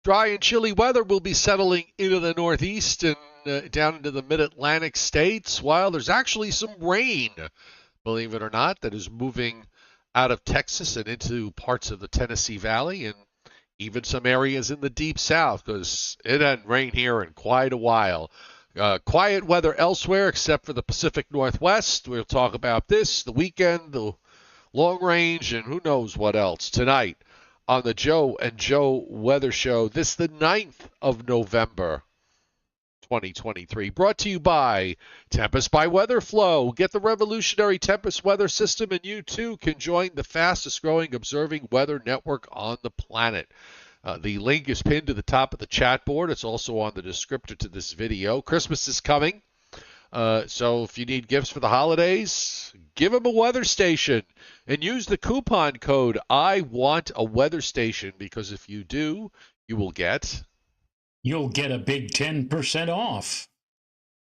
Dry and chilly weather will be settling into the Northeast and down into the mid-Atlantic states, while there's actually some rain, believe it or not, that is moving out of Texas and into parts of the Tennessee Valley and even some areas in the deep south, because it hadn't rained here in quite a while. Quiet weather elsewhere except for the Pacific Northwest. We'll talk about this, the weekend, the long range, and who knows what else tonight on the Joe and Joe Weather Show. This is the 9th of November, 2023. Brought to you by Tempest by WeatherFlow. Get the revolutionary Tempest weather system, and you too can join the fastest growing observing weather network on the planet. The link is pinned to the top of the chat board. It's also on the descriptor to this video. Christmas is coming. So if you need gifts for the holidays, give them a weather station and use the coupon code I want a weather station, because if you do, you'll get a big 10% off.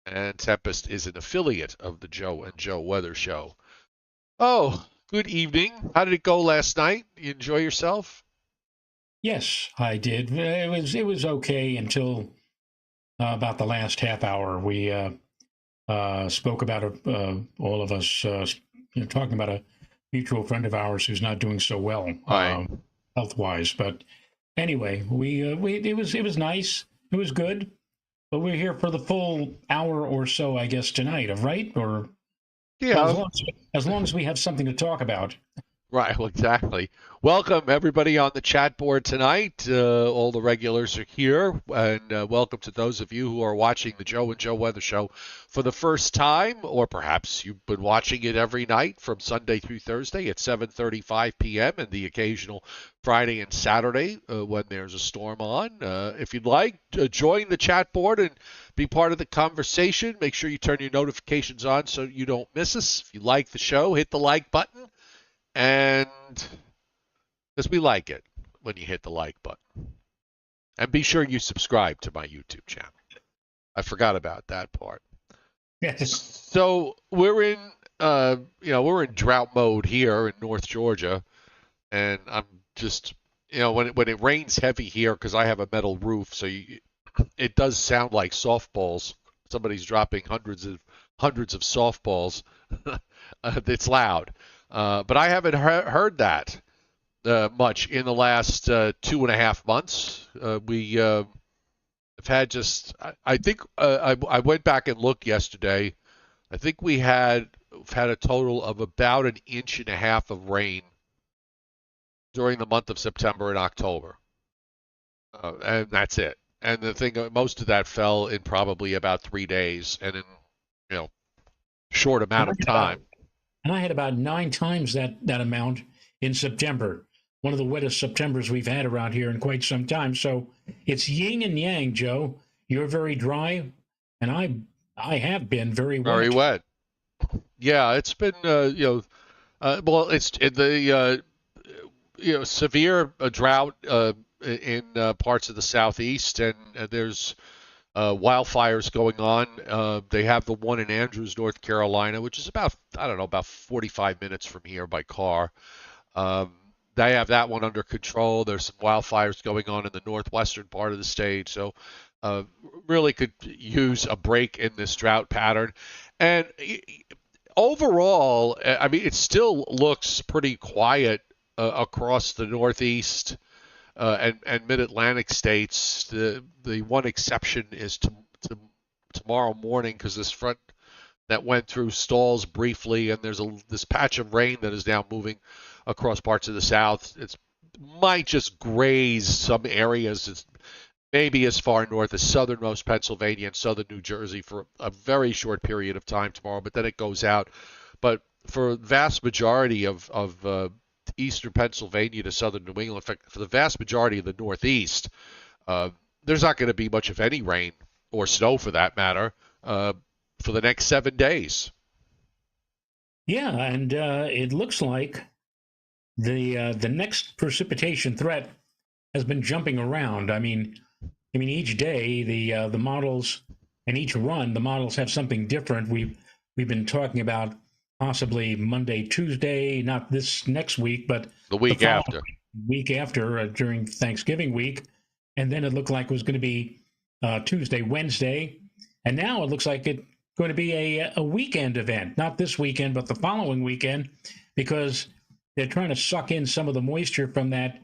And Tempest is an affiliate of the Joe and Joe Weather Show. Oh, good evening. How did it go last night? You enjoy yourself? Yes, I did. It was okay until about the last half hour. We spoke about all of us talking about a mutual friend of ours who's not doing so well health-wise. But anyway, it was nice. It was good. But we're here for the full hour or so, I guess, tonight, right? Or yeah, well, as long as we have something to talk about. Right, well, exactly. Welcome, everybody, on the chat board tonight. All the regulars are here, and welcome to those of you who are watching the Joe and Joe Weather Show for the first time, or perhaps you've been watching it every night from Sunday through Thursday at 7:35 p.m. and the occasional Friday and Saturday when there's a storm on. If you'd like, join the chat board and be part of the conversation. Make sure you turn your notifications on so you don't miss us. If you like the show, hit the like button. And because we like it when you hit the like button. And be sure you subscribe to my YouTube channel. I forgot about that part. Yes. So we're in we're in drought mode here in North Georgia, and I'm just when it rains heavy here, because I have a metal roof, so it does sound like softballs. Somebody's dropping hundreds of softballs. It's loud. But I haven't heard that much in the last 2.5 months. We have had I think I went back and looked yesterday. I think we've had a total of about 1.5 inches of rain during the month of September and October. And that's it. And the thing, most of that fell in probably about 3 days, and in short amount of time. And I had about 9 times that amount in September. One of the wettest Septembers we've had around here in quite some time. So it's yin and yang, Joe. You're very dry, and I have been very wet. Very wet. Yeah, it's been well, it's in the severe drought in parts of the southeast, and there's wildfires going on. They have the one in Andrews, North Carolina, which is about 45 minutes from here by car. They have that one under control. There's some wildfires going on in the northwestern part of the state, so really could use a break in this drought pattern. And overall, I mean, it still looks pretty quiet across the Northeast and Mid-Atlantic states. The one exception is to tomorrow morning, because this front that went through stalls briefly, and there's this patch of rain that is now moving across parts of the South. It might just graze some areas. It's maybe as far north as southernmost Pennsylvania and southern New Jersey for a very short period of time tomorrow, but then it goes out. But for the vast majority of eastern Pennsylvania to southern New England, in fact, for the vast majority of the Northeast, there's not going to be much of any rain or snow, for that matter, for the next 7 days. Yeah, and it looks like the next precipitation threat has been jumping around. I mean, each day the models, and each run the models have something different. We've been talking about possibly Monday, Tuesday, not this next week, but the week after. Week after during Thanksgiving week, and then it looked like it was going to be Tuesday, Wednesday, and now it looks like it's going to be a weekend event, not this weekend, but the following weekend, because they're trying to suck in some of the moisture from that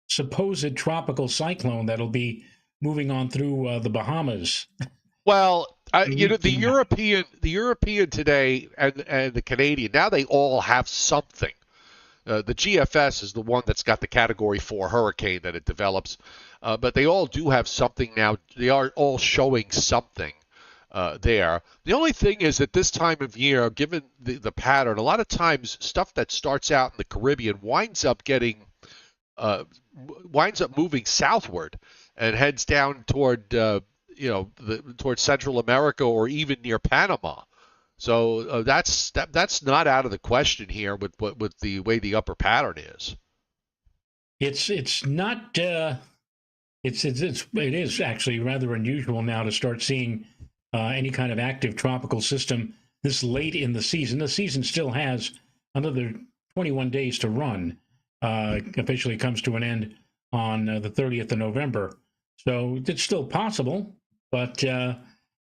supposed tropical cyclone that'll be moving on through the Bahamas. Well, A you know, week from now. The European today and the Canadian, now they all have something. The GFS is the one that's got the Category 4 hurricane that it develops, but they all do have something now. They are all showing something there. The only thing is at this time of year, given the pattern, a lot of times stuff that starts out in the Caribbean uh, winds up moving southward and heads down toward towards Central America or even near Panama. So that's not out of the question here with the way the upper pattern is. It's not. It is actually rather unusual now to start seeing any kind of active tropical system this late in the season. The season still has another 21 days to run. Officially comes to an end on the 30th of November, so it's still possible, but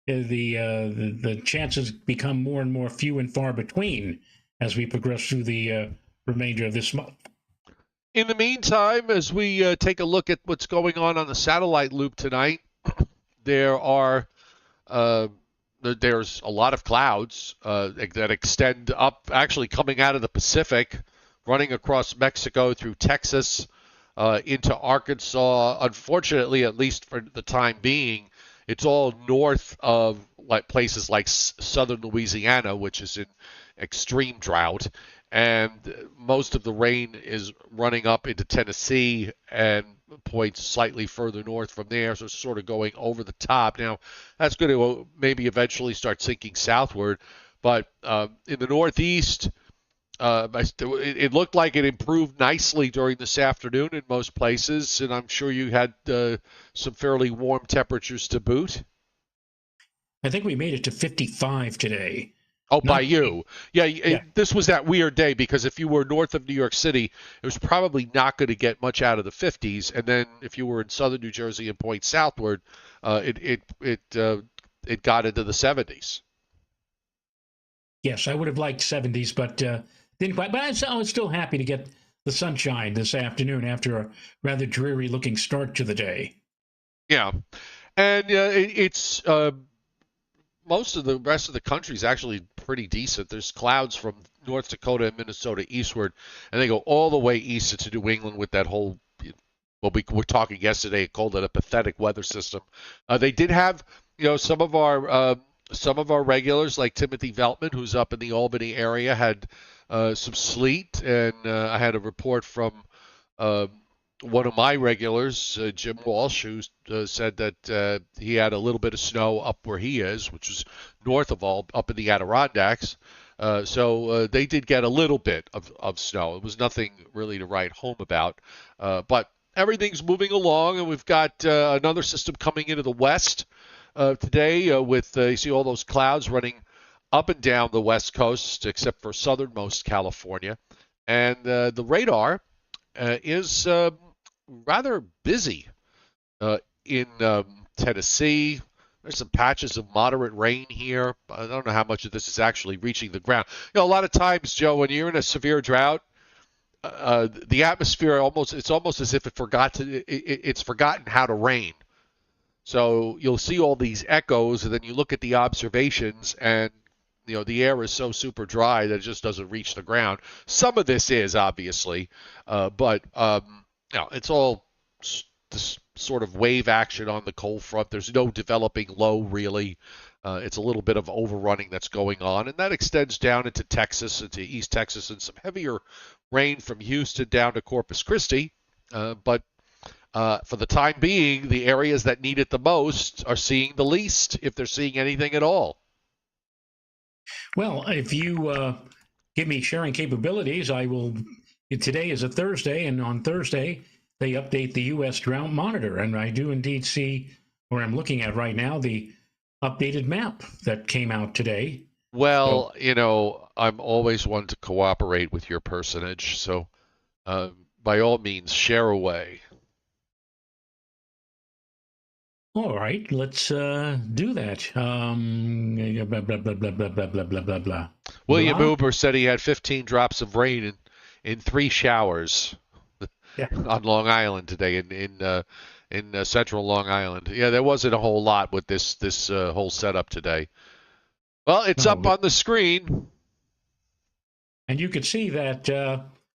the chances become more and more few and far between as we progress through the remainder of this month. In the meantime, as we take a look at what's going on the satellite loop tonight, there are there's a lot of clouds that extend up, actually coming out of the Pacific, running across Mexico through Texas into Arkansas. Unfortunately, at least for the time being, it's all north of like places like southern Louisiana, which is in extreme drought, and most of the rain is running up into Tennessee and points slightly further north from there, so it's sort of going over the top. Now, that's going to maybe eventually start sinking southward, but in the Northeast, it looked like it improved nicely during this afternoon in most places, and I'm sure you had some fairly warm temperatures to boot. I think we made it to 55 today. Oh, by Not you. Yeah, yeah. this was that weird day because if you were north of New York City, it was probably not going to get much out of the 50s, and then if you were in southern New Jersey and point southward, it got into the 70s. Yes, I would have liked 70s, but didn't quite. But I was still happy to get the sunshine this afternoon after a rather dreary looking start to the day. Yeah, and it's most of the rest of the country is actually pretty decent. There's clouds from North Dakota and Minnesota eastward, and they go all the way east into New England with that whole. Well, we were talking yesterday, called it a pathetic weather system. They did have, some of our regulars like Timothy Veltman, who's up in the Albany area, had some sleet, and I had a report from uh, one of my regulars, Jim Walsh, who said that he had a little bit of snow up where he is, which is north of up in the Adirondacks. So they did get a little bit of snow. It was nothing really to write home about. But everything's moving along, and we've got another system coming into the west today with, you see all those clouds running up and down the west coast, except for southernmost California. And the radar is rather busy in Tennessee. There's some patches of moderate rain here. I don't know how much of this is actually reaching the ground. A lot of times, Joe, when you're in a severe drought, the atmosphere it's almost as if it's forgotten how to rain. So you'll see all these echoes, and then you look at the observations, and the air is so super dry that it just doesn't reach the ground. Some of this is obviously, but it's all this sort of wave action on the cold front. There's no developing low really. It's a little bit of overrunning that's going on, and that extends down into Texas, into East Texas, and some heavier rain from Houston down to Corpus Christi. But for the time being, the areas that need it the most are seeing the least, if they're seeing anything at all. Well, if you give me sharing capabilities, I will. Today is a Thursday, and on Thursday they update the U.S. Drought Monitor, and I do indeed see, or I'm looking at right now, the updated map that came out today. Well, I'm always one to cooperate with your personage, so by all means, share away. All right, let's do that. Blah, blah, blah, blah, blah, blah, blah, blah, blah, blah. William Blah. Uber said he had 15 drops of rain in 3 showers Yeah. on Long Island today in central Long Island. Yeah, there wasn't a whole lot with this whole setup today. Well, it's up No, on the screen. and you could see that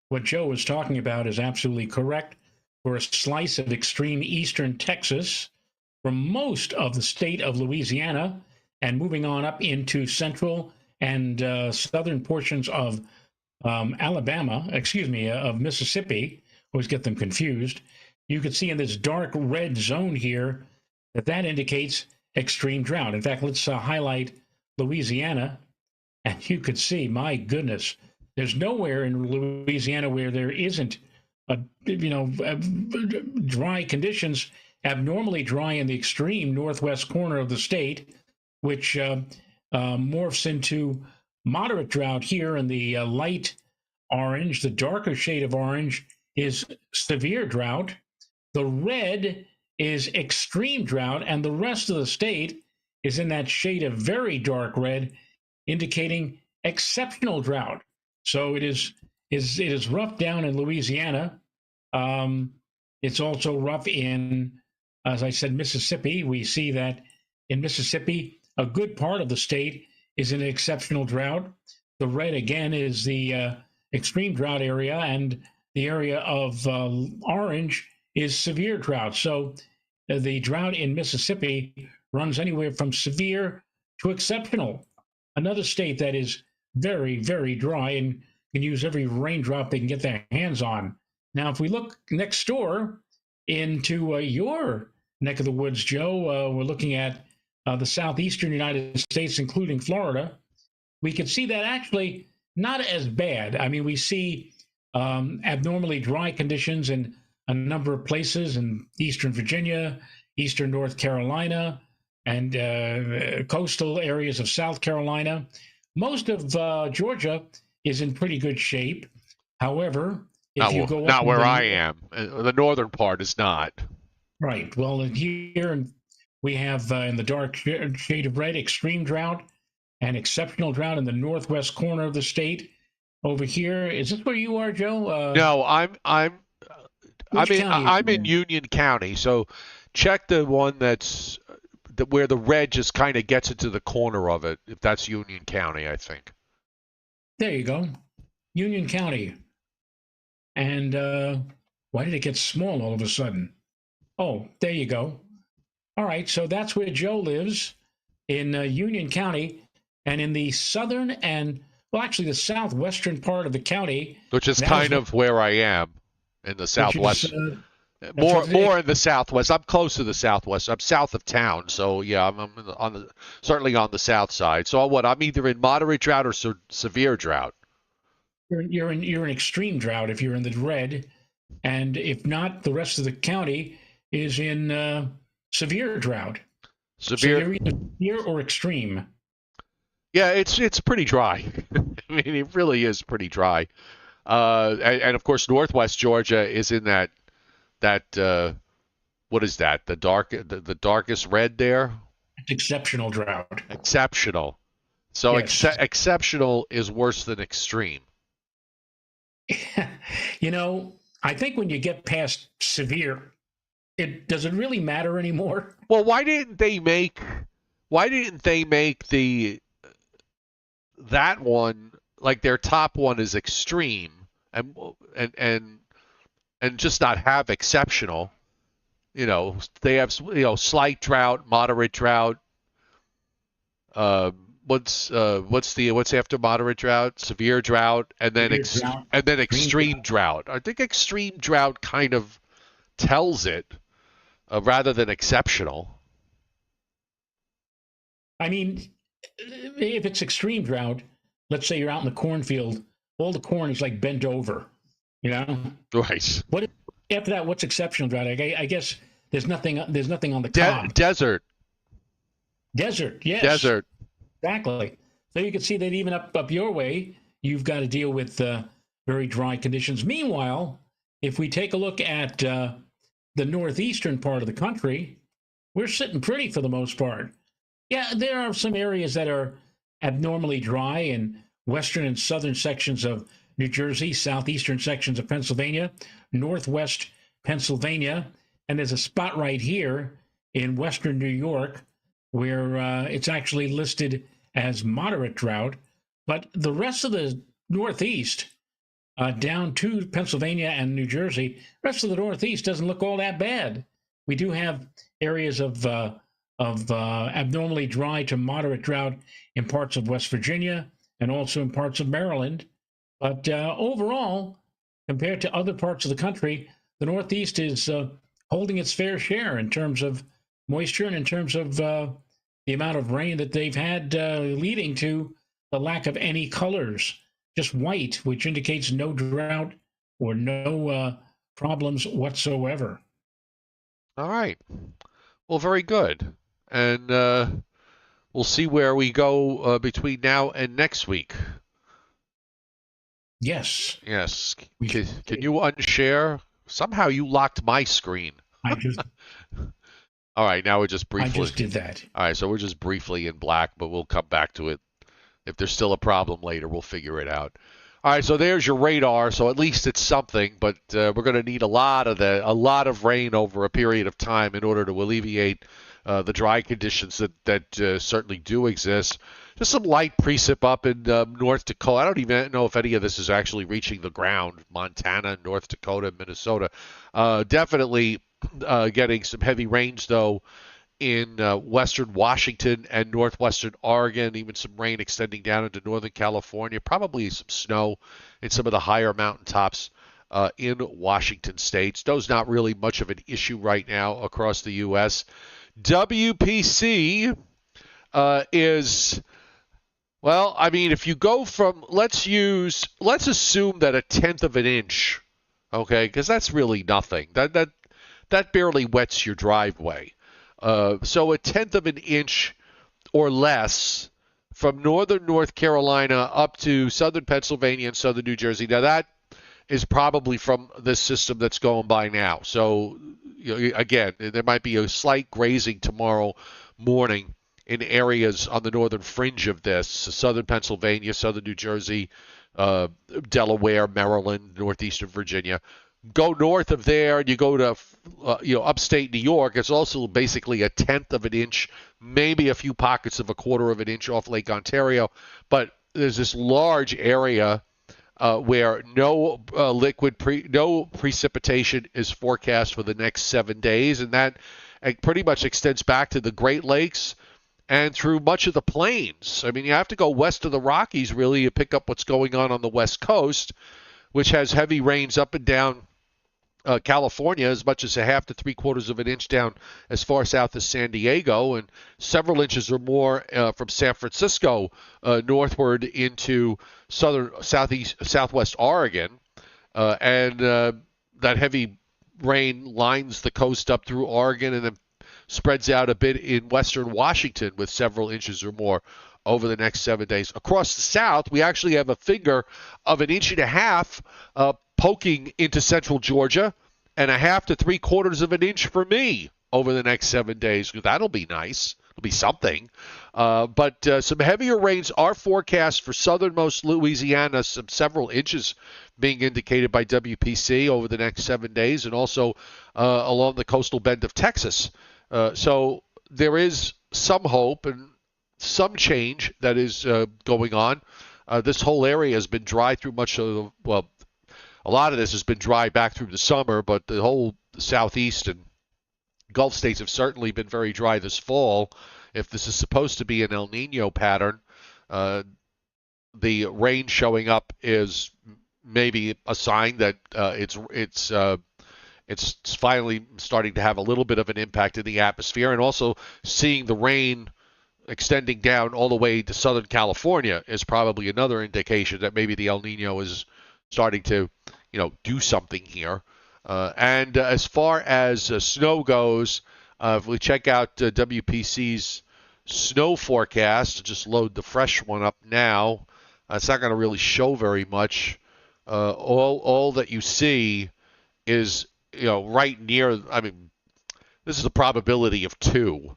what Joe was talking about is absolutely correct. For a slice of extreme eastern Texas, from most of the state of Louisiana, and moving on up into central and southern portions of Alabama, excuse me, of Mississippi. Always get them confused. You can see in this dark red zone here that indicates extreme drought. In fact, let's highlight Louisiana, and you could see, my goodness, there's nowhere in Louisiana where there isn't dry conditions, abnormally dry in the extreme northwest corner of the state, which morphs into moderate drought here in the light orange. The darker shade of orange is severe drought. The red is extreme drought, and the rest of the state is in that shade of very dark red, indicating exceptional drought. So it is rough down in Louisiana. It's also rough in, as I said, Mississippi. We see that in Mississippi, a good part of the state is in exceptional drought. The red again is the extreme drought area, and the area of orange is severe drought. So the drought in Mississippi runs anywhere from severe to exceptional. Another state that is very, very dry and can use every raindrop they can get their hands on. Now, if we look next door into your neck of the woods, Joe, we're looking at the southeastern United States, including Florida. We can see that actually not as bad. I mean, we see abnormally dry conditions in a number of places in eastern Virginia, eastern North Carolina, and coastal areas of South Carolina. Most of Georgia is in pretty good shape. However, if you go Not up where I am. The northern part is not. right, well, here we have in the dark shade of red, extreme drought and exceptional drought in the northwest corner of the state. Over here, is this where you are, Joe? No, Which county I'm in Union County. So check the one where the red just kind of gets into the corner of it. If that's Union County, I think. There you go, Union County. And why did it get small all of a sudden? Oh, there you go. All right, so that's where Joe lives in Union County, and in the southern and, well, actually the southwestern part of the county. Which is kind of where I am in the southwest. More in the southwest. I'm close to the southwest. I'm south of town, so yeah, I'm certainly on the south side. So what? I'm either in moderate drought or severe drought. You're in extreme drought if you're in the red, and if not, the rest of the county is in severe drought. Severe. So you're either severe or extreme. Yeah, it's pretty dry. I mean, it really is pretty dry. And of course, northwest Georgia is in that what is that? The darkest red there. It's exceptional drought. Exceptional. So yes. Exceptional is worse than extreme. I think when you get past severe, does it really matter anymore? Well, why didn't they make that one, like their top one is extreme and just not have exceptional? They have slight drought, moderate drought. What's after moderate drought? Severe drought, and then extreme drought. I think extreme drought kind of tells it rather than exceptional. I mean, if it's extreme drought, let's say you're out in the cornfield, all the corn is like bent over, Right. What after that? What's exceptional drought? I guess there's nothing on the cob. Desert. Desert. Yes. Desert. Exactly. So you can see that even up your way, you've got to deal with very dry conditions. Meanwhile, if we take a look at the northeastern part of the country, we're sitting pretty for the most part. Yeah, there are some areas that are abnormally dry in western and southern sections of New Jersey, southeastern sections of Pennsylvania, northwest Pennsylvania, and there's a spot right here in western New York where it's actually listed as moderate drought. But the rest of the Northeast, down to Pennsylvania and New Jersey, the rest of the Northeast doesn't look all that bad. We do have areas of abnormally dry to moderate drought in parts of West Virginia and also in parts of Maryland. But overall, compared to other parts of the country, the Northeast is holding its fair share in terms of moisture and in terms of the amount of rain that they've had, leading to the lack of any colors, just white, which indicates no drought or no problems whatsoever. All right. Well, very good. And we'll see where we go between now and next week. Yes. Yes. Can you unshare? Somehow you locked my screen. I just All right, now we're just briefly. I just did that. All right, so we're just briefly in black, but we'll come back to it. If there's still a problem later, we'll figure it out. All right, so there's your radar. So at least it's something, but we're going to need a lot of rain over a period of time in order to alleviate the dry conditions that certainly do exist. Just some light precip up in North Dakota. I don't even know if any of this is actually reaching the ground. Montana, North Dakota, Minnesota. Definitely getting some heavy rains, though, in western Washington and northwestern Oregon, even some rain extending down into northern California, probably some snow in some of the higher mountaintops in Washington state. Snow's not really much of an issue right now across the U.S. WPC is, well, I mean, if you go from, let's assume that a tenth of an inch, okay, because that's really nothing. That barely wets your driveway. So a tenth of an inch or less from northern North Carolina up to southern Pennsylvania and southern New Jersey. Now that is probably from this system that's going by now. So again, there might be a slight grazing tomorrow morning in areas on the northern fringe of this: southern Pennsylvania, southern New Jersey, Delaware, Maryland, northeastern Virginia. Go north of there and you go to upstate New York, it's also basically a tenth of an inch, maybe a few pockets of a quarter of an inch off Lake Ontario. But there's this large area where no precipitation is forecast for the next 7 days, and that pretty much extends back to the Great Lakes and through much of the plains. I mean, you have to go west of the Rockies really to pick up what's going on the West Coast, which has heavy rains up and down California, as much as a half to 3/4 of an inch down as far south as San Diego, and several inches or more from San Francisco northward into southwest Oregon, and that heavy rain lines the coast up through Oregon and then spreads out a bit in western Washington with several inches or more over the next 7 days. Across the south, we actually have a finger of an inch and a half poking into central Georgia, and a half to 3/4 of an inch for me over the next 7 days. That'll be nice. It'll be something. But some heavier rains are forecast for southernmost Louisiana, several inches being indicated by WPC over the next 7 days, and also along the coastal bend of Texas. So there is some hope and some change that is going on. This whole area has been dry through much of a lot of this has been dry back through the summer, but the whole southeast and Gulf states have certainly been very dry this fall. If this is supposed to be an El Nino pattern, the rain showing up is maybe a sign that it's finally starting to have a little bit of an impact in the atmosphere, and also seeing the rain extending down all the way to Southern California is probably another indication that maybe the El Nino is starting to, do something here. And as far as snow goes, if we check out WPC's snow forecast, just load the fresh one up now. It's not going to really show very much. All that you see is, right near. I mean, This is a probability of 2,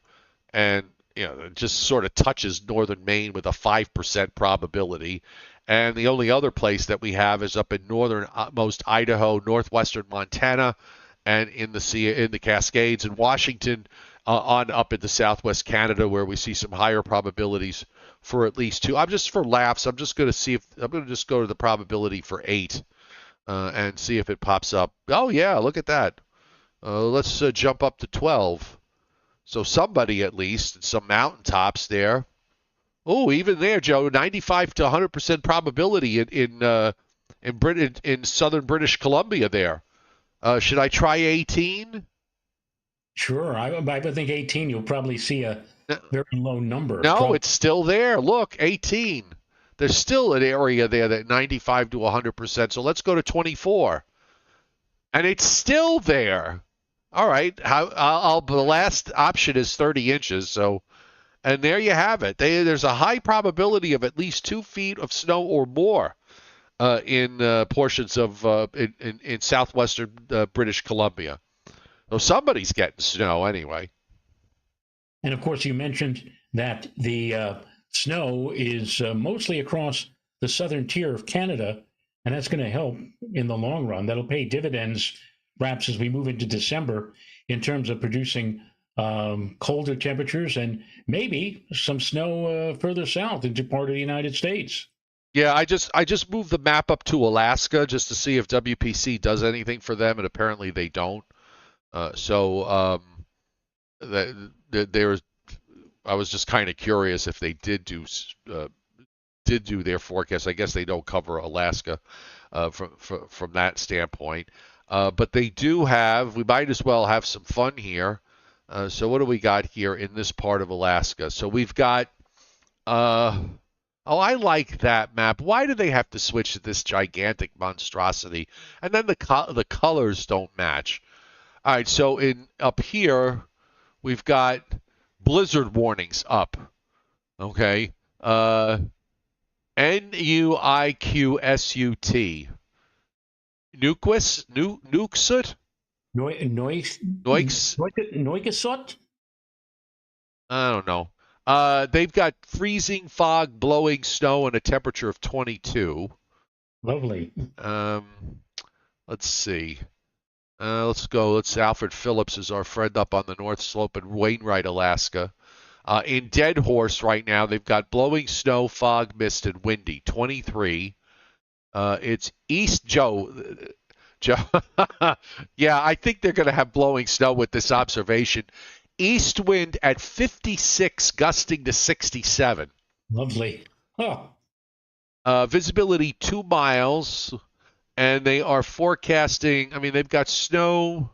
and it just sort of touches northern Maine with a 5% probability. And the only other place that we have is up in northernmost Idaho, northwestern Montana, and in the Cascades in Washington, on up into southwest Canada, where we see some higher probabilities for at least 2. I'm just for laughs. I'm just going to see if I'm going to just go to the probability for 8 and see if it pops up. Oh yeah, look at that. Let's jump up to 12. So somebody at least, some mountaintops there. Oh, even there, Joe, 95 to 100% probability in southern British Columbia there. Should I try 18? Sure, I would think 18. You'll probably see a very low number. No, it's still there. Look, 18. There's still an area there that 95 to 100%. So let's go to 24, and it's still there. All right, the last option is 30 inches. So, and there you have it. There's a high probability of at least 2 feet of snow or more in portions of in southwestern British Columbia. So somebody's getting snow anyway. And of course, you mentioned that the snow is mostly across the southern tier of Canada, and that's going to help in the long run. That'll pay dividends perhaps as we move into December in terms of producing colder temperatures and maybe some snow further south into part of the United States. Yeah, I just moved the map up to Alaska just to see if WPC does anything for them, and apparently they don't. I was just kind of curious if they did do their forecast. I guess they don't cover Alaska from that standpoint. But they do have, we might as well have some fun here. So what do we got here in this part of Alaska? So we've got, I like that map. Why do they have to switch to this gigantic monstrosity? And then the colors don't match. All right, so up here, we've got blizzard warnings up. Okay. Nuiqsut. Nuiqsut? Noikasut? I don't know. They've got freezing, fog, blowing snow, and a temperature of 22. Lovely. Let's see. Let's go. Alfred Phillips is our friend up on the North Slope in Wainwright, Alaska. In Dead Horse right now, they've got blowing snow, fog, mist, and windy, 23. It's East Joe. Yeah, I think they're going to have blowing snow with this observation. East wind at 56, gusting to 67. Lovely. Oh. Visibility 2 miles. And they are forecasting, I mean, they've got snow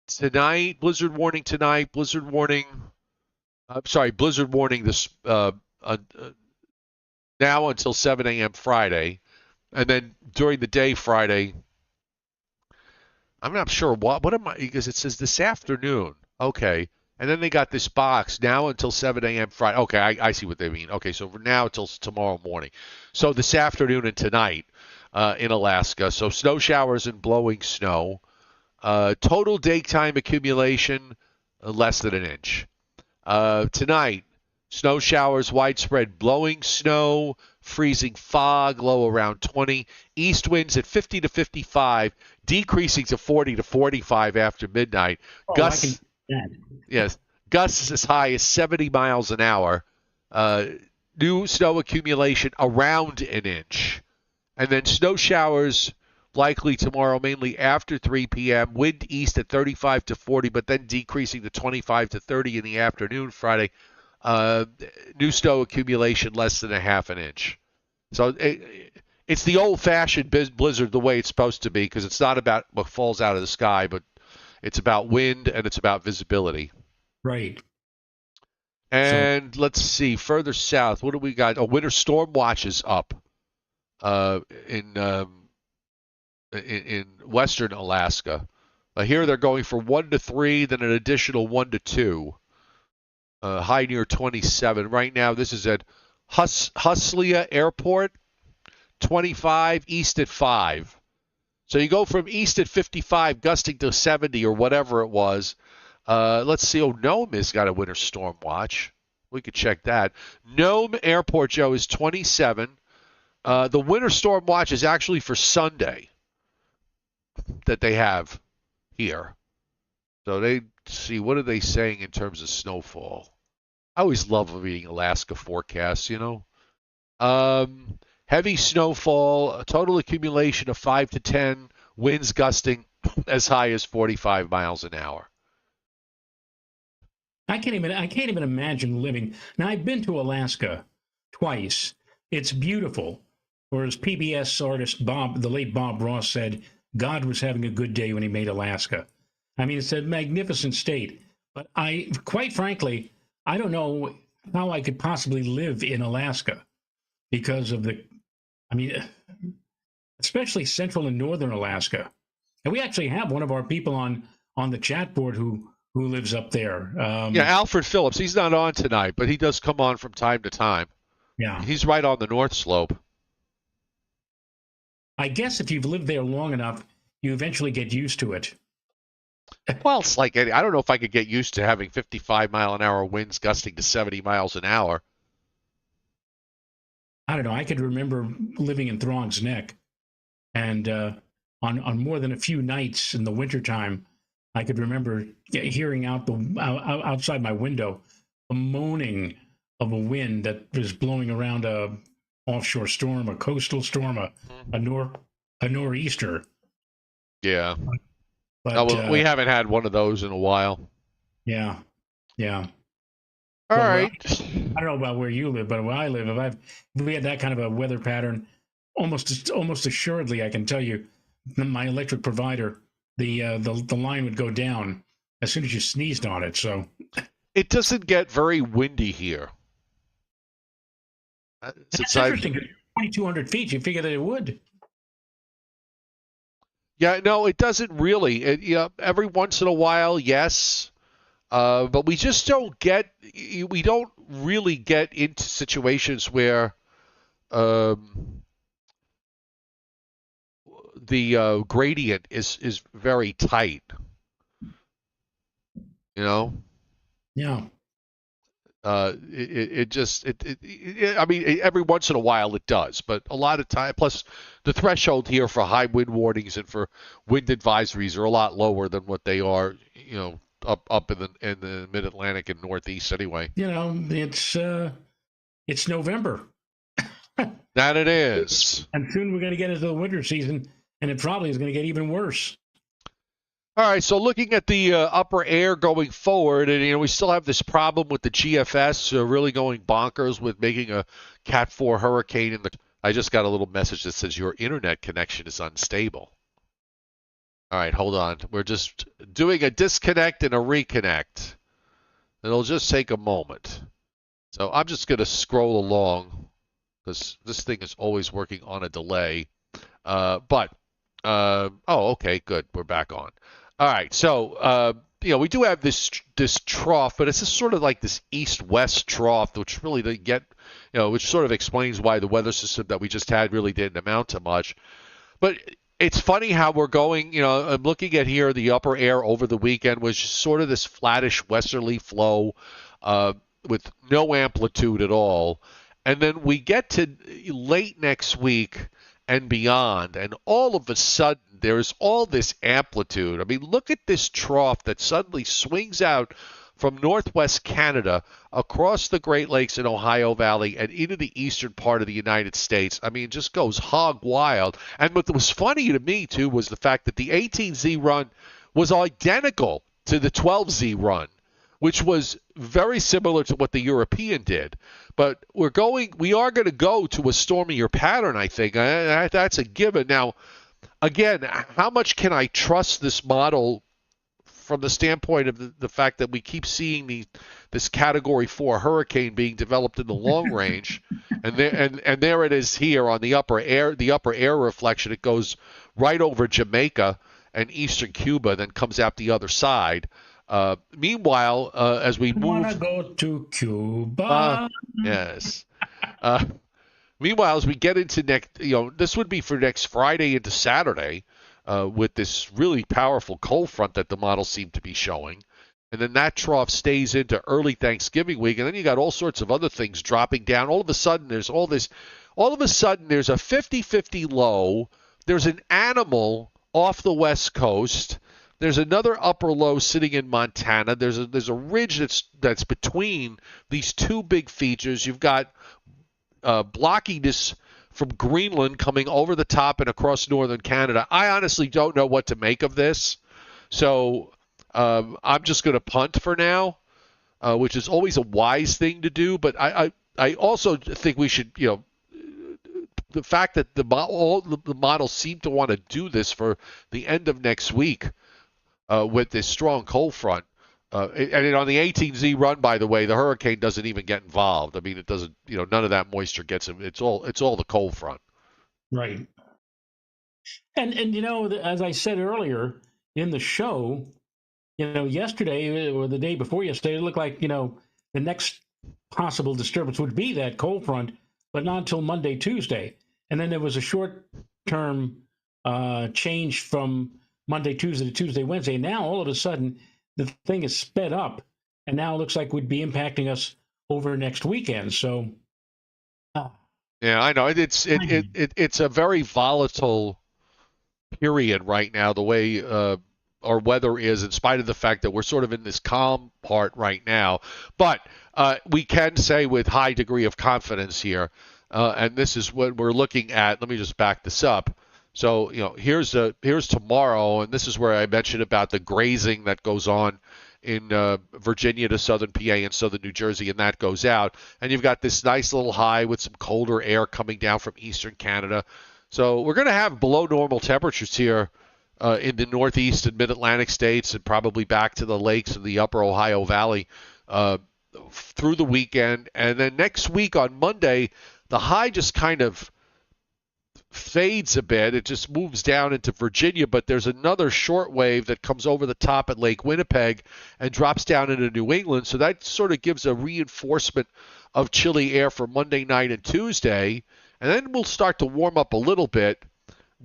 tonight, blizzard warning tonight, blizzard warning this now until 7 a.m. Friday. And then during the day Friday, I'm not sure what am I, because it says this afternoon. Okay. And then they got this box now until 7 a.m. Friday. Okay, I see what they mean. Okay, so from now until tomorrow morning. So this afternoon and tonight. In Alaska. So snow showers and blowing snow. Total daytime accumulation, less than an inch. Tonight, snow showers widespread, blowing snow, freezing fog, low around 20. East winds at 50 to 55, decreasing to 40 to 45 after midnight. Gusts as high as 70 miles an hour. New snow accumulation around an inch. And then snow showers likely tomorrow, mainly after 3 p.m. Wind east at 35 to 40, but then decreasing to 25 to 30 in the afternoon Friday. New snow accumulation less than a half an inch. So it's the old-fashioned blizzard the way it's supposed to be, because it's not about what falls out of the sky, but it's about wind and it's about visibility. Right. And let's see, further south, what do we got? Winter storm watch is up. In western Alaska. Here they're going for 1 to 3, then an additional 1 to 2. High near 27. Right now, this is at Huslia Airport, 25, east at 5. So you go from east at 55, gusting to 70 or whatever it was, Let's see. Oh, Nome has got a winter storm watch. We could check that. Nome Airport, Joe, is 27. The winter storm watch is actually for Sunday that they have here. So they see, what are they saying in terms of snowfall? I always love reading Alaska forecasts, you know. Heavy snowfall, a total accumulation of 5 to 10, winds gusting as high as 45 miles an hour. I can't even imagine living. Now I've been to Alaska twice. It's beautiful. Or as PBS artist the late Bob Ross said, God was having a good day when he made Alaska. I mean, it's a magnificent state. But quite frankly, I don't know how I could possibly live in Alaska because of especially central and northern Alaska. And we actually have one of our people on the chat board who lives up there. Yeah, Alfred Phillips. He's not on tonight, but he does come on from time to time. Yeah. He's right on the North Slope. I guess if you've lived there long enough, you eventually get used to it. Well, it's like, I don't know if I could get used to having 55-mile-an-hour winds gusting to 70 miles an hour. I don't know. I could remember living in Throngs Neck, and on more than a few nights in the wintertime, I could remember hearing outside my window a moaning of a wind that was blowing around a offshore storm, a coastal storm, a nor'easter. Yeah. But No, we haven't had one of those in a while. Yeah. All right. I don't know about where you live, but where I live, if we had that kind of a weather pattern, almost assuredly, I can tell you, my electric provider, the line would go down as soon as you sneezed on it. So it doesn't get very windy here. That's interesting. 2,200 feet, you figure that it would. Yeah, no, it doesn't really. Every once in a while, yes, but we just don't get. We don't really get into situations where the gradient is very tight. You know. Yeah. I mean, every once in a while it does, but a lot of time. Plus, the threshold here for high wind warnings and for wind advisories are a lot lower than what they are, you know, up in the Mid Atlantic and Northeast anyway. You know, it's November. That it is. And soon we're going to get into the winter season, and it probably is going to get even worse. All right, so looking at the upper air going forward, and we still have this problem with the GFS really going bonkers with making a Cat 4 hurricane in the. I just got a little message that says your internet connection is unstable. All right, hold on. We're just doing a disconnect and a reconnect. It'll just take a moment. So I'm just going to scroll along because this thing is always working on a delay. Okay, good. We're back on. All right, so we do have this trough, but it's just sort of like this east-west trough, which really didn't get, which sort of explains why the weather system that we just had really didn't amount to much. But it's funny how we're going. I'm looking at here the upper air over the weekend was just sort of this flattish westerly flow with no amplitude at all, and then we get to late next week and beyond, and all of a sudden there's all this amplitude. I mean, look at this trough that suddenly swings out from northwest Canada across the Great Lakes and Ohio Valley and into the eastern part of the United States. I mean, it just goes hog wild. And what was funny to me, too, was the fact that the 18Z run was identical to the 12Z run, which was very similar to what the European did. But we are going to go to a stormier pattern, I think. That's a given. Now, again, how much can I trust this model from the standpoint of the fact that we keep seeing this Category 4 hurricane being developed in the long range, and there it is here on the upper air reflection. It goes right over Jamaica and eastern Cuba, then comes out the other side. Meanwhile, as we move, wanna go to Cuba? Yes. Meanwhile, as we get into next, this would be for next Friday into Saturday, with this really powerful cold front that the models seem to be showing. and then that trough stays into early Thanksgiving week, and then you got all sorts of other things dropping down. All of a sudden, there's all this. All of a sudden, there's a 50-50 low. There's an animal off the west coast. There's another upper low sitting in Montana. There's a ridge that's between these two big features. You've got blockiness from Greenland coming over the top and across northern Canada. I honestly don't know what to make of this, so I'm just going to punt for now, which is always a wise thing to do. But I also think we should, the fact that all the models seem to want to do this for the end of next week with this strong cold front. And on the 18Z run, by the way, the hurricane doesn't even get involved. I mean, it doesn't, none of that moisture gets in. It's all the cold front. Right. And as I said earlier in the show, yesterday or the day before yesterday, it looked like, the next possible disturbance would be that cold front, but not until Monday, Tuesday. And then there was a short-term change from Monday, Tuesday to Tuesday, Wednesday. Now, all of a sudden, the thing is sped up, and now it looks like would be impacting us over next weekend. So, yeah, I know it's a very volatile period right now. The way our weather is, in spite of the fact that we're sort of in this calm part right now, but we can say with high degree of confidence here, and this is what we're looking at. Let me just back this up. So, here's tomorrow, and this is where I mentioned about the grazing that goes on in Virginia to southern PA and southern New Jersey, and that goes out. And you've got this nice little high with some colder air coming down from eastern Canada. So we're going to have below normal temperatures here in the northeast and mid-Atlantic states, and probably back to the lakes in the upper Ohio Valley through the weekend. And then next week on Monday, the high just kind of fades a bit. It just moves down into Virginia, but there's another short wave that comes over the top at Lake Winnipeg and drops down into New England. So that sort of gives a reinforcement of chilly air for Monday night and Tuesday, and then we'll start to warm up a little bit.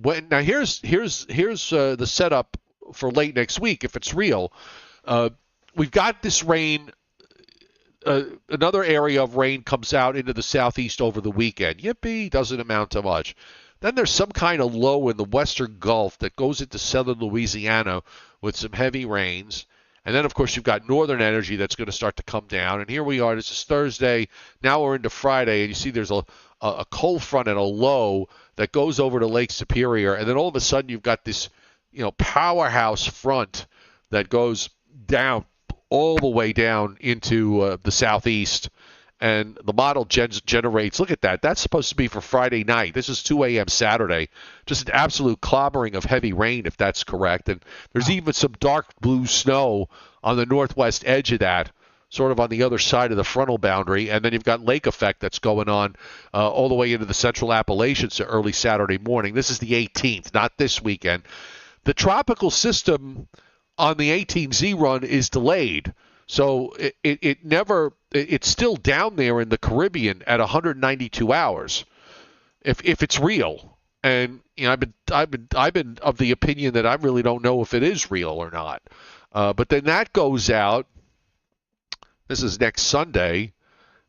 Now here's the setup for late next week if it's real. We've got this rain. Another area of rain comes out into the southeast over the weekend. Yippee, doesn't amount to much. Then there's some kind of low in the western Gulf that goes into southern Louisiana with some heavy rains. And then, of course, you've got northern energy that's going to start to come down. And here we are. This is Thursday. Now we're into Friday. And you see there's a cold front and a low that goes over to Lake Superior. And then all of a sudden you've got this, powerhouse front that goes down all the way down into the southeast. And the model generates, look at that. That's supposed to be for Friday night. This is 2 a.m. Saturday. Just an absolute clobbering of heavy rain, if that's correct. And there's even some dark blue snow on the northwest edge of that, sort of on the other side of the frontal boundary. And then you've got lake effect that's going on all the way into the central Appalachians to early Saturday morning. This is the 18th, not this weekend. The tropical system on the 18Z run is delayed. So it's still down there in the Caribbean at 192 hours, if it's real. And I've been of the opinion that I really don't know if it is real or not. But then that goes out. This is next Sunday,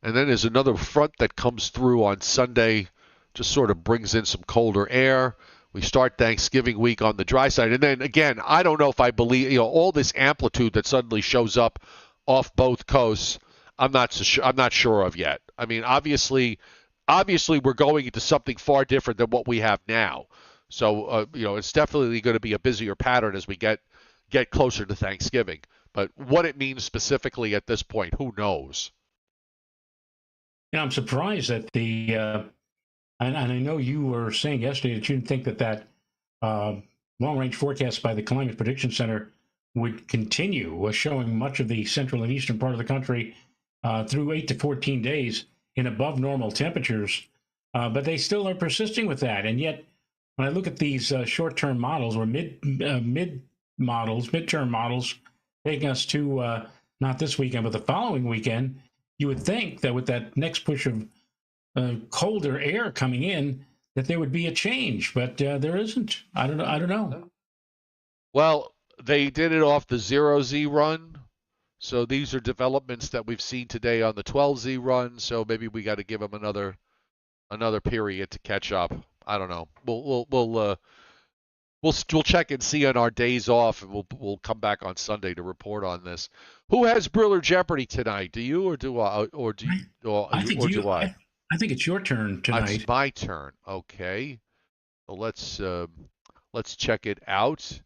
and then there's another front that comes through on Sunday, just sort of brings in some colder air. We start Thanksgiving week on the dry side, and then again, I don't know if I believe all this amplitude that suddenly shows up off both coasts. I'm not sure of yet. I mean, obviously we're going into something far different than what we have now. So it's definitely going to be a busier pattern as we get closer to Thanksgiving. But what it means specifically at this point, who knows? I'm surprised that and I know you were saying yesterday that you didn't think that long-range forecast by the Climate Prediction Center would continue, was showing much of the central and eastern part of the country through 8 to 14 days in above normal temperatures. But they still are persisting with that. And yet, when I look at these short-term models or midterm models, taking us to not this weekend, but the following weekend, you would think that with that next push of colder air coming in, that there would be a change, but there isn't. I don't know. Well, they did it off the 0Z run, So these are developments that we've seen today on the 12Z run. So maybe we got to give them another period to catch up. I don't know. We'll check and see on our days off, and we'll come back on Sunday to report on this. Who has Briller Jeopardy tonight? Do you or do I or do you, I think or do I? I think it's your turn It's tonight. my turn. Okay. So let's check it out.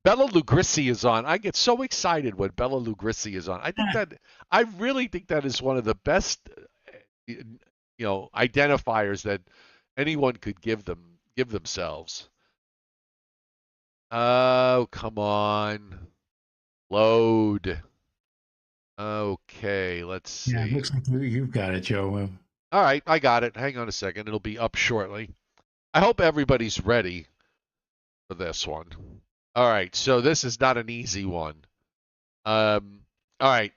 Bella Lugosi is on. I get so excited when Bella Lugosi is on. I really think that is one of the best identifiers that anyone could give themselves. Oh, come on. Load. Okay, let's Yeah, it see. looks like you've got it, Joe. All right, I got it. Hang on a second. It'll be up shortly. I hope everybody's ready for this one. All right, so this is not an easy one. All right.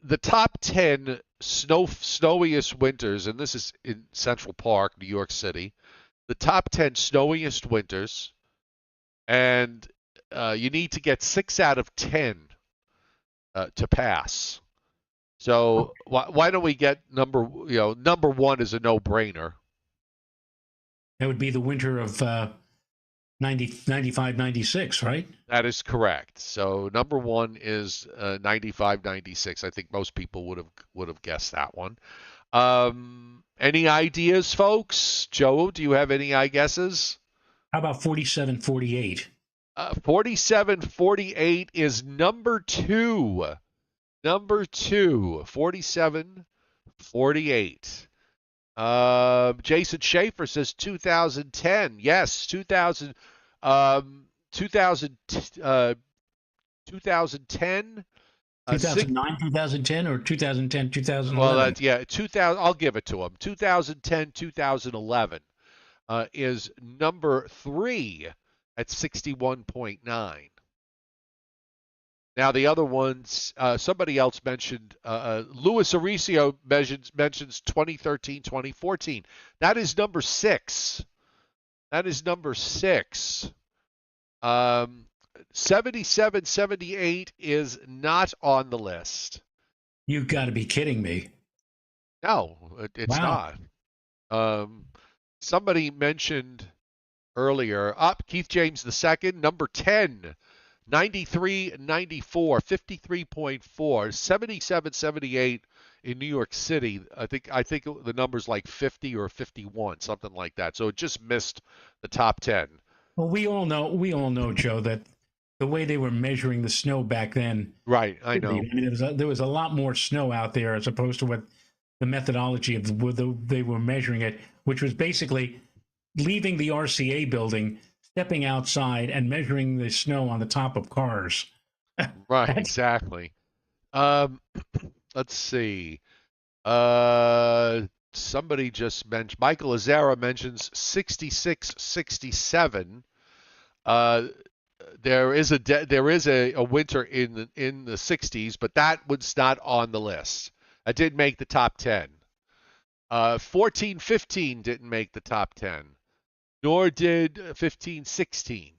The top 10 snowiest winters, and this is in Central Park, New York City. The top 10 snowiest winters, and you need to get 6 out of 10 to pass. So why don't we get number one is a no-brainer. That would be the winter of 95, 96, right? That is correct. So number one is 95, 96. I think most people would have guessed that one. Any ideas, folks? Joe, do you have any guesses? How about 47, 48? 47, 48 is number two. Number two, 47, 48. Jason Schaefer says 2010. Yes, 2000, 2010. 2009, 2010, or 2010, Well, 2011? that's yeah, 2000. I'll give it to him. 2010, 2011 is number three at 61.9. Now the other ones, somebody else mentioned, Luis Aricio mentions 2013, 2014. That is number six. That is number six. 77, 78 is not on the list. You've got to be kidding me. No, it's Wow. not. Somebody mentioned earlier, Keith James II, number 10. 93, 94, 53.4, 77, 78 in New York City. I think the number's like 50 or 51, something like that. So it just missed the top 10. Well, we all know, Joe, that the way they were measuring the snow back then, Right, I know. really, I mean, there was a lot more snow out there as opposed to what the methodology of they were measuring it, which was basically leaving the RCA building, stepping outside, and measuring the snow on the top of cars. Right, That's exactly. Um, let's see. Uh, Somebody just mentioned Michael Azara mentions 66, 67. Uh, there is a winter in the 60s, but that was not on the list. That did make the top 10. 14, 15 didn't make the top 10, nor did 15, 16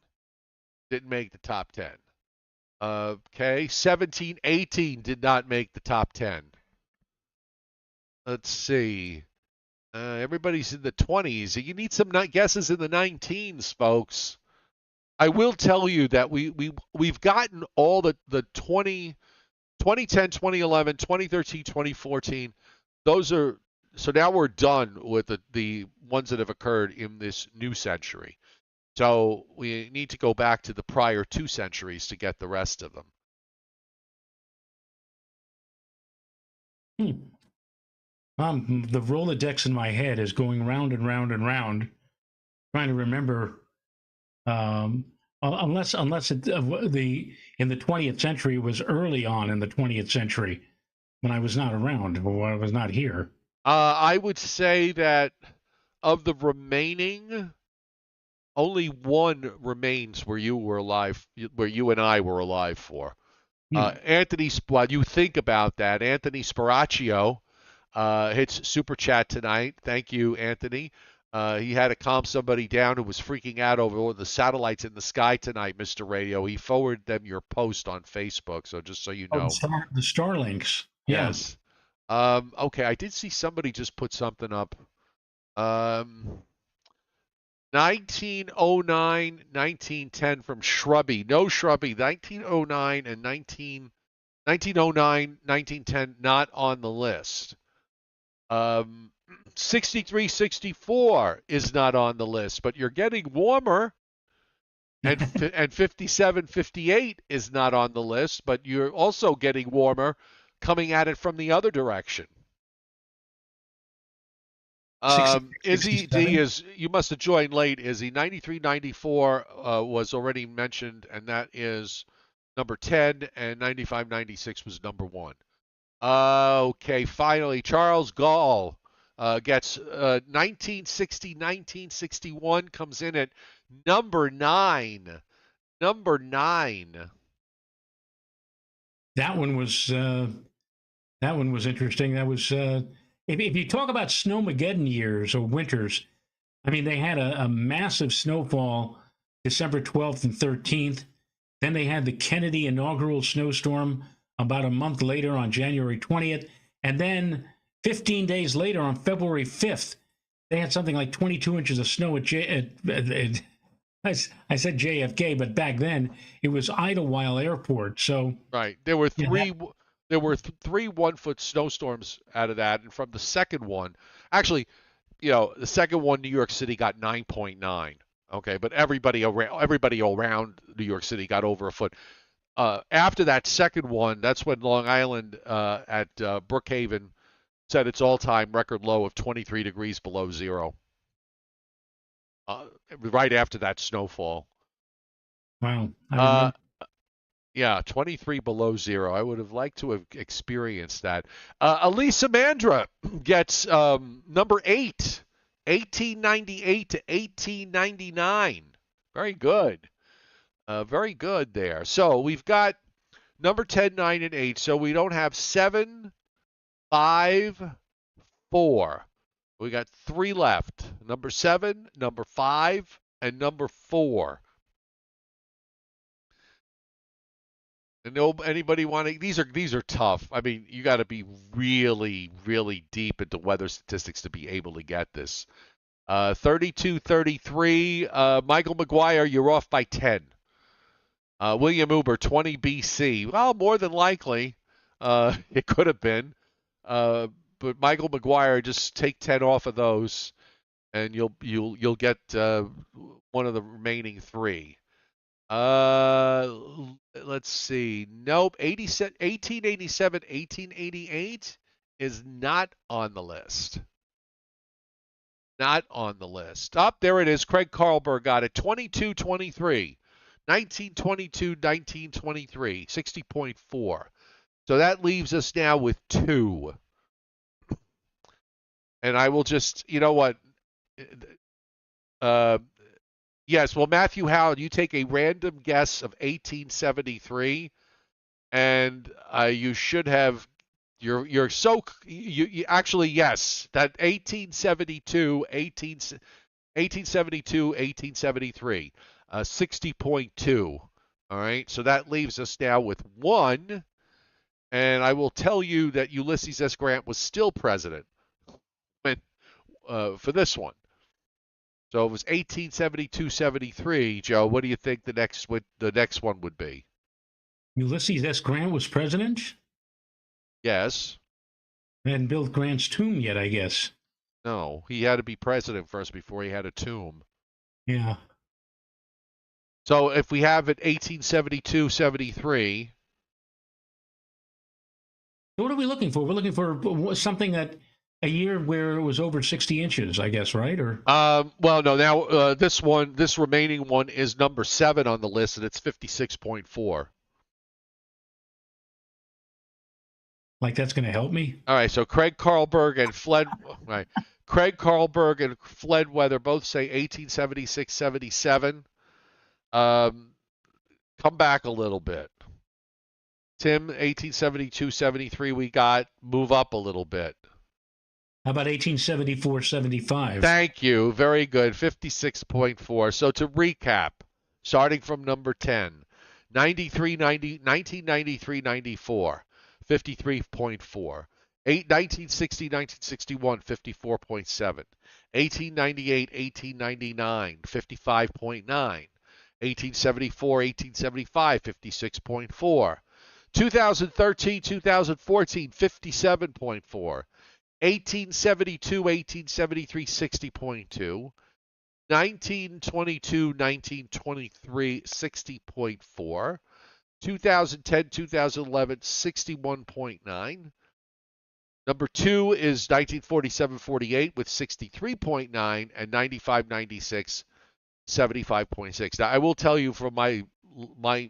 didn't make the top 10. Okay, 17, 18 did not make the top 10. Let's see. Everybody's in the 20s. You need some guesses in the 19s, folks. I will tell you that we've gotten all the 2010, 2011, 2013, 2014. Those are so now we're done with the ones that have occurred in this new century. So we need to go back to the prior 2 centuries to get the rest of them. the Rolodex in my head is going round and round and round, trying to remember. Unless the in the 20th century was early on in the 20th century when I was not around or I was not here. I would say that of the remaining, only one remains where you were alive, where you and I were alive for. Hmm. Anthony, while you think about that, Anthony Spiraccio hits super chat tonight. Thank you, Anthony. He had to calm somebody down who was freaking out over the satellites in the sky tonight, Mr. Radio. He forwarded them your post on Facebook, so just so you Oh, know. the Starlinks. Yeah. Yes. Okay, I did see somebody just put something up. Um, 1909, 1910 from Shrubby. No Shrubby. 1909 and 1909, 1910 not on the list. 63, 64 is not on the list, but you're getting warmer. And 57, 58 is not on the list, but you're also getting warmer coming at it from the other direction. 66, Izzy D 67. is, you must have joined late, Izzy. 93, 94 was already mentioned, and that is number 10, and 95, 96 was number 1. Okay, finally, Charles Gall gets 1960, 1961 comes in at number 9. Number 9. That one was interesting. That was if you talk about snowmageddon years or winters, I mean they had a massive snowfall December 12th and 13th. Then they had the Kennedy inaugural snowstorm about a month later on January 20th, and then 15 days later on February 5th, they had something like 22 inches of snow I said JFK, but back then it was Idlewild Airport. So Right. There were yeah, three. There were three 1 foot snowstorms out of that, and from the second one, actually, the second one, New York City got 9.9. Okay, but everybody around New York City got over a foot. After that second one, that's when Long Island at Brookhaven set its all-time record low of 23 degrees below zero. Right after that snowfall. wow, I Uh, remember. Yeah, 23 below zero. I would have liked to have experienced that. Elisa Mandra gets number 8, 1898 to 1899. Very good. Very good there. So we've got number 10, 9, and 8. So we don't have 7, 5, 4. We got 3 left. Number 7, number 5, and number 4. And no, anybody wanting these are tough. I mean, you got to be really, really deep into weather statistics to be able to get this. 32-33. Michael McGuire, you're off by 10. William Uber, 20 BC. Well, more than likely, it could have been. But Michael McGuire, just take 10 off of those, and you'll get one of the remaining 3. Uh, let's see. Nope. 1887, 1888 is not on the list. Not on the list. Up there it is. Craig Carlberg got it. 22-23. 1922, 1923. 60.4. So that leaves us now with 2. And I will just, you know what? Uh, yes, well, Matthew Howard, you take a random guess of 1873. And you should have you're so you actually yes that 1872 1872 1873 60.2. All right, so that leaves us now with 1, and I will tell you that Ulysses S. Grant was still president when for this one. So it was 1872-73. Joe, what do you think the next one would be? Ulysses S. Grant was president. Yes. They hadn't built Grant's tomb yet, I guess. No, he had to be president first before he had a tomb. Yeah. So if we have it 1872, 73. So what are we looking for? We're looking for something that a year where it was over 60 inches, I guess, right? Or Well, no, now this remaining one is number 7 on the list, and it's 56.4. like that's going to help me? All right, so Craig Carlberg and Fled, right? Craig Carlberg and Fled Weather both say 1876, 77. Come back a little bit. Tim, 1872, 73. We got move up a little bit. How about 1874-75? Thank you. Very good. 56.4. So to recap, starting from number 10, 1993-94, 53.4. 1960-1961, 54.7. 1898-1899, 55.9. 1874-1875, 56.4. 2013-2014, 57.4. 1872, 1873, 60.2. 1922, 1923, 60.4. 2010, 2011, 61.9. Number 2 is 1947-48 with 63.9, and 95-96, 75.6. Now, I will tell you from my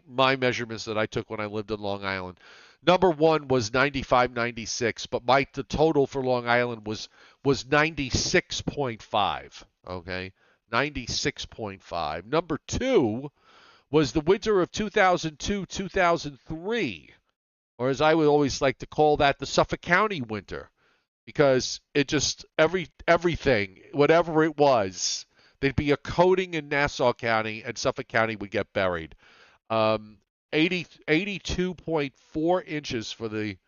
measurements that I took when I lived in Long Island, number 1 was 95-96, but the total for Long Island was 96.5. Okay, 96.5. Number 2 was the winter of 2002-2003, or as I would always like to call that, the Suffolk County winter, because it just everything, whatever it was, there'd be a coating in Nassau County and Suffolk County would get buried. 82.4 inches for the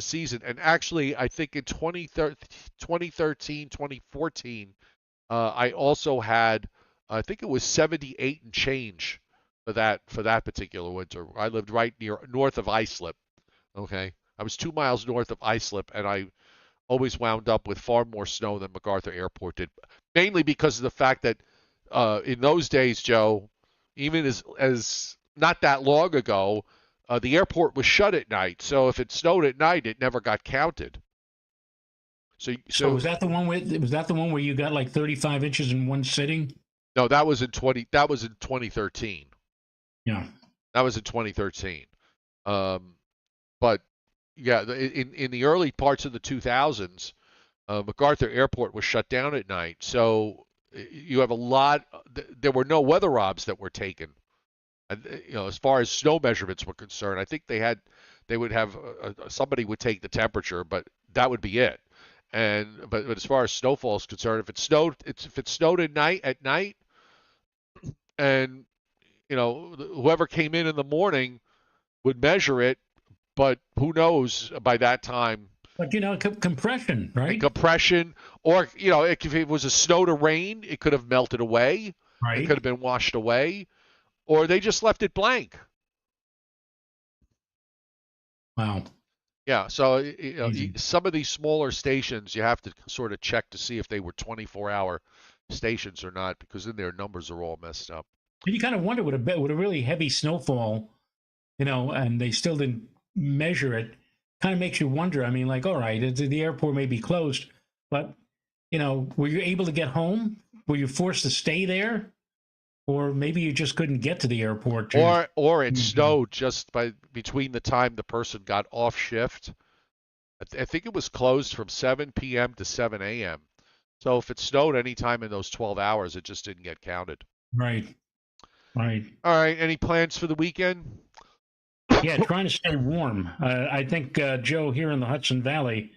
season, and actually I think in 2013, 2014, I also had, I think it was 78 and change for that particular winter. I lived right north of Islip. Okay, I was 2 miles north of Islip, and I always wound up with far more snow than MacArthur Airport did, mainly because of the fact that in those days, Joe, even as not that long ago, the airport was shut at night. So if it snowed at night, it never got counted. So was that the one where you got like 35 inches in one sitting? No, that was in 2013. Yeah. That was in 2013. But yeah, in the early parts of the 2000s, MacArthur Airport was shut down at night. So you have a lot. There were no weather obs that were taken. And, as far as snow measurements were concerned, I think they would have somebody would take the temperature, but that would be it. But as far as snowfall is concerned, if it snowed at night, and whoever came in the morning would measure it, but who knows by that time. But compression, right? Compression, or if it was a snow to rain, it could have melted away. It Right. could have been washed away, or they just left it blank. Wow. Yeah, so Easy. some of these smaller stations you have to sort of check to see if they were 24-hour stations or not, because then their numbers are all messed up. And you kind of wonder with a really heavy snowfall, and they still didn't measure it. Kind of makes you wonder. I mean, like, all right, the airport may be closed, but were you able to get home? Were you forced to stay there, or maybe you just couldn't get to the airport? Or it snowed just between the time the person got off shift. I think it was closed from 7 p.m. to 7 a.m. So if it snowed any time in those 12 hours, it just didn't get counted. Right. Right. All right. Any plans for the weekend? Yeah, trying to stay warm. I think, Joe, here in the Hudson Valley,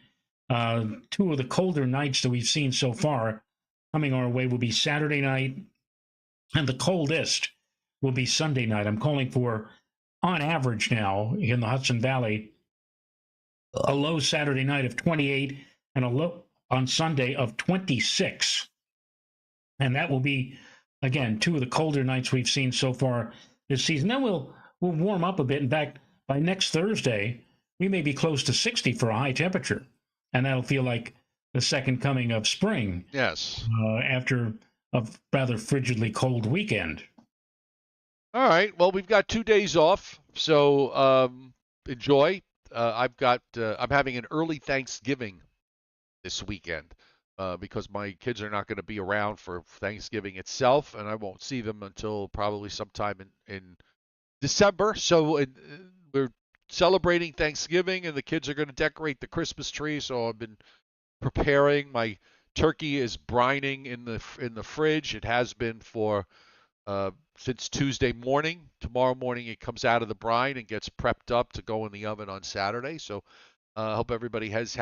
two of the colder nights that we've seen so far coming our way will be Saturday night, and the coldest will be Sunday night. I'm calling for, on average now in the Hudson Valley, a low Saturday night of 28 and a low on Sunday of 26. And that will be, again, two of the colder nights we've seen so far this season. Then we'll warm up a bit. In fact, by next Thursday, we may be close to 60 for a high temperature. And that'll feel like the second coming of spring. Yes. After a rather frigidly cold weekend. All right. Well, we've got 2 days off, so enjoy. I'm having an early Thanksgiving this weekend because my kids are not going to be around for Thanksgiving itself, and I won't see them until probably sometime in December. So we're celebrating Thanksgiving, and the kids are going to decorate the Christmas tree. So I've been preparing. My turkey is brining in the fridge. It has been for since Tuesday morning. Tomorrow morning it comes out of the brine and gets prepped up to go in the oven on Saturday. So I hope everybody has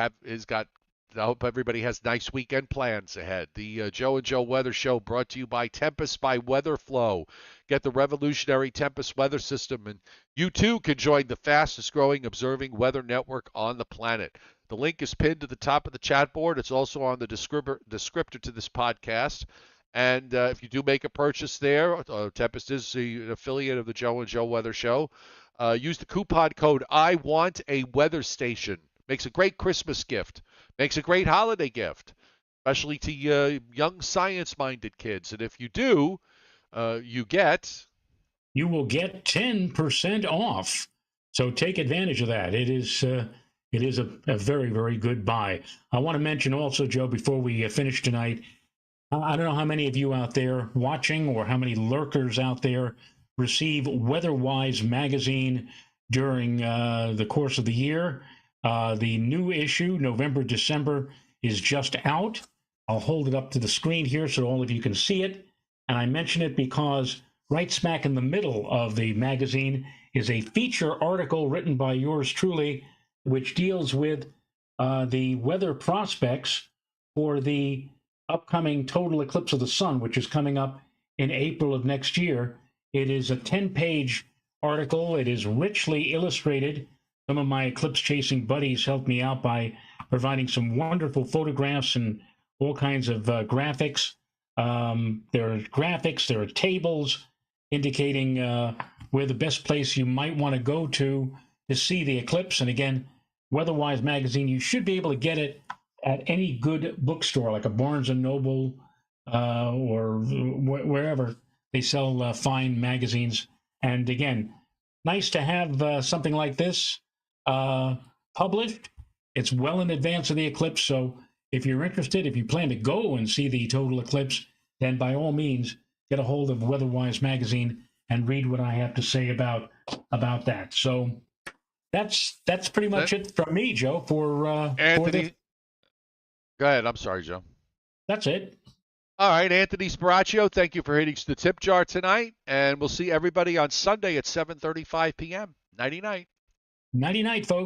got I hope everybody has nice weekend plans ahead. The Joe and Joe Weather Show brought to you by Tempest by WeatherFlow. Get the revolutionary Tempest weather system, and you too can join the fastest growing observing weather network on the planet. The link is pinned to the top of the chat board. It's also on the descriptor to this podcast. And if you do make a purchase there, Tempest is an affiliate of the Joe and Joe Weather Show. Use the coupon code I want a weather station. Makes a great Christmas gift. Makes a great holiday gift, especially to young science-minded kids. And if you do, you will get 10% off. So take advantage of that. It is a very, very good buy. I want to mention also, Joe, before we finish tonight, I don't know how many of you out there watching or how many lurkers out there receive WeatherWise magazine during the course of the year. The new issue, November, December, is just out. I'll hold it up to the screen here so all of you can see it. And I mention it because right smack in the middle of the magazine is a feature article written by yours truly, which deals with the weather prospects for the upcoming total eclipse of the sun, which is coming up in April of next year. It is a 10-page article. It is richly illustrated. Some of my eclipse chasing buddies helped me out by providing some wonderful photographs and all kinds of graphics. There are graphics, there are tables indicating where the best place you might want to go to see the eclipse. And again, WeatherWise magazine, you should be able to get it at any good bookstore, like a Barnes & Noble or wherever they sell fine magazines. And again, nice to have something like this published. It's well in advance of the eclipse, so if you're interested, if you plan to go and see the total eclipse, then by all means, get a hold of WeatherWise magazine and read what I have to say about that. So that's pretty much it from me, Joe. Anthony. Go ahead. I'm sorry, Joe. That's it. All right, Anthony Sparaccio, thank you for hitting the tip jar tonight, and we'll see everybody on Sunday at 7:35 p.m. Nighty night. Nighty night, folks.